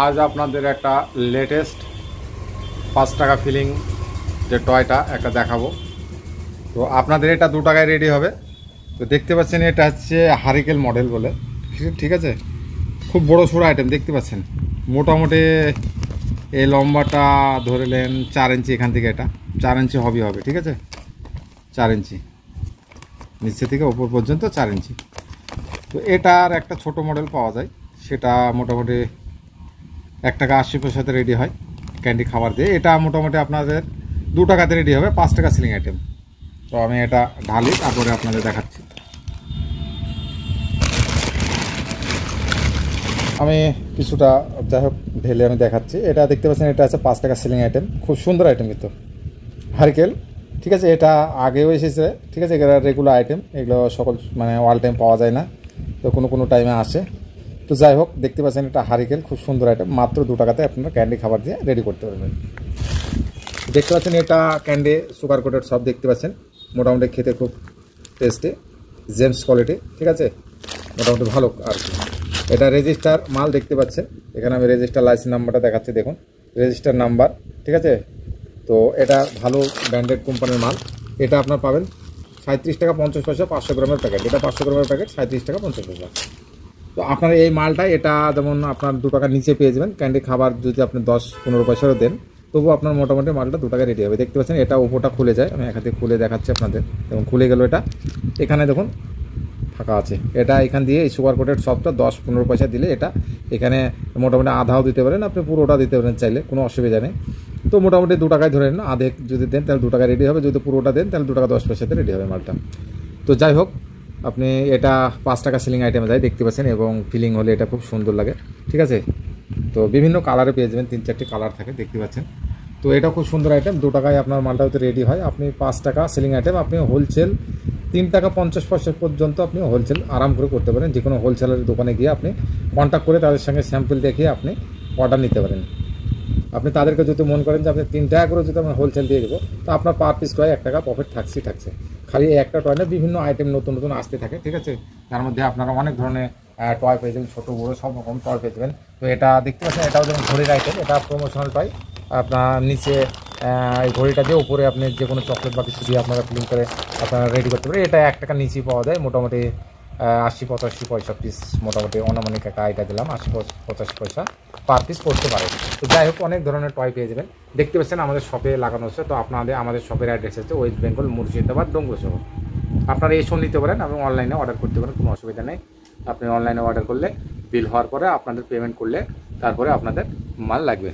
আজ আপনাদের একটা লেটেস্ট 5 টাকা ফিলিং যে টয়টা একটা দেখাবো। তো আপনাদের এটা 2 টাকায় রেডি হবে। তো দেখতে পাচ্ছেন এটা হচ্ছে হারিকেল মডেল বলে, ঠিক আছে। খুব বড় সড়ো আইটেম দেখতে পাচ্ছেন। মোটামুটি এই লম্বাটা ধরে নেন 4 ইঞ্চি, এখান থেকে এটা 4 ইঞ্চি হবে, ঠিক আছে। 4 ইঞ্চি নিচে থেকে ওপর পর্যন্ত 4 ইঞ্চি। তো এটার একটা ছোট মডেল পাওয়া যায়, সেটা মোটামুটি 1 টাকা 80 পয়সাতে রেডি হয় ক্যান্ডি খাবার দিয়ে। এটা মোটামুটি আপনাদের 2 টাকাতে রেডি হবে, 5 টাকা সিলিং আইটেম। তো আমি এটা ঢালি, তারপরে আপনাদের দেখাচ্ছি। আমি কিছুটা যাই হোক ঢেলে আমি দেখাচ্ছি। এটা দেখতে পাচ্ছেন, এটা আছে 5 টাকা সিলিং আইটেম, খুব সুন্দর আইটেম কিন্তু হারিকেল, ঠিক আছে। এটা আগেও এসেছে, ঠিক আছে। এগুলো রেগুলার আইটেম, এগুলো সকল মানে অল টাইম পাওয়া যায় না, তো কোনো টাইমে আসে। তো যাই হোক দেখতে পাচ্ছেন এটা হারিকেল, খুব সুন্দর আইটেম। মাত্র 2 টাকাতে আপনারা ক্যান্ডি খাবার দিয়ে রেডি করতে পারবেন। দেখতে পাচ্ছেন এটা ক্যান্ডি সুগার কোটেড সব দেখতে পাচ্ছেন। মোটামুটি খেতে খুব টেস্টি, জেমস কোয়ালিটি, ঠিক আছে। মোটামুটি ভালো আর কি। এটা রেজিস্টার মাল দেখতে পাচ্ছেন, এখানে আমি রেজিস্টার লাইসেন্স নাম্বারটা দেখাচ্ছি, দেখুন রেজিস্টার নাম্বার, ঠিক আছে। তো এটা ভালো ব্র্যান্ডেড কোম্পানির মাল। এটা আপনার পাবেন 37 টাকা 50 পয়সা 500 গ্রামের প্যাকেট। এটা 500 গ্রামের প্যাকেট 37 টাকা 50 পয়সা। তো আপনার এই মালটা এটা যেমন আপনার 2 টাকার নিচে পেয়ে যাবেন। ক্যান্ডি খাবার যদি আপনি 10-15 পয়সারও দেন, তবু আপনার মোটামুটি মালটা 2 টাকায় রেডি হবে। দেখতে পাচ্ছেন এটা ওপরটা খুলে যায়, আমি এখান থেকে খুলে দেখাচ্ছি আপনাদের। দেখুন খুলে গেল এটা, এখানে দেখুন ফাঁকা আছে। এটা এখান দিয়ে এই সুগার কোটেড সবটা 10-15 পয়সা দিলে এটা এখানে মোটামুটি আধাও দিতে পারেন, আপনি পুরোটা দিতে পারেন চাইলে, কোনো অসুবিধা নেই। তো মোটামুটি 2 টাকায় ধরে নেন, আধে যদি দেন তাহলে 2 টাকায় রেডি হবে, যদি পুরোটা দেন তাহলে 2 টাকা 10 পয়সাতে রেডি হবে মালটা। তো যাই হোক আপনি এটা 5 টাকা সিলিং আইটেমে যায় দেখতে পাচ্ছেন, এবং ফিলিং হলে এটা খুব সুন্দর লাগে, ঠিক আছে। তো বিভিন্ন কালারে পেয়ে যাবেন, 3-4টি কালার থাকে দেখতে পাচ্ছেন। তো এটা খুব সুন্দর আইটেম, 2 টাকায় আপনার মালটা হতে রেডি হয়। আপনি 5 টাকা সিলিং আইটেম আপনি হোলসেল 3 টাকা 50 পয়সা পর্যন্ত আপনি হোলসেল আরাম করে করতে পারেন। যে কোনো হোলসেলের দোকানে গিয়ে আপনি কন্ট্যাক্ট করে তাদের সঙ্গে স্যাম্পল দেখিয়ে আপনি অর্ডার নিতে পারেন। আপনি তাদেরকে যদি মনে করেন যে আপনি 3 টাকা করে যদি আমরা হোলসেল দিয়ে দেবো, তো আপনার পার পিস করে 1 টাকা প্রফিট থাকছে। খালি একটা টয় না, বিভিন্ন আইটেম নতুন আসতে থাকে, ঠিক আছে। তার মধ্যে আপনারা অনেক ধরনের টয় পেয়ে যাবেন, ছোটো বড়ো সব রকম টয় পেয়ে যাবেন। তো এটা দেখতে পাচ্ছেন, এটাও যেমন ঘড়ির আইটেম, এটা প্রমোশনাল টয়। আপনার নিচে এই ঘড়িটা দিয়ে উপরে আপনি যে কোনো চকলেট বা কিছু দিয়ে আপনারা ফিলিং করে আপনারা রেডি করতে পারেন। এটা 1 টাকা নিচেই পাওয়া যায়, মোটামুটি 80-85 পয়সা পিস, মোটামুটি অনামানিক একটা আইটা দিলাম, 80-85 পয়সা পার পিস পড়তে পারে। তো যাই হোক অনেক ধরনের টয় পেয়ে যাবেন। দেখতে পাচ্ছেন আমাদের শপে লাগানো হচ্ছে। তো আমাদের শপের অ্যাড্রেস হচ্ছে ওয়েস্ট বেঙ্গল, মুর্শিদাবাদ, ডোঙ্গর শহর। আপনারা এসেও নিতে পারেন এবং অনলাইনে অর্ডার করতে পারেন, কোনো অসুবিধা নেই। আপনি অনলাইনে অর্ডার করলে বিল হওয়ার পরে আপনাদের পেমেন্ট করলে তারপরে আপনাদের মাল লাগবে।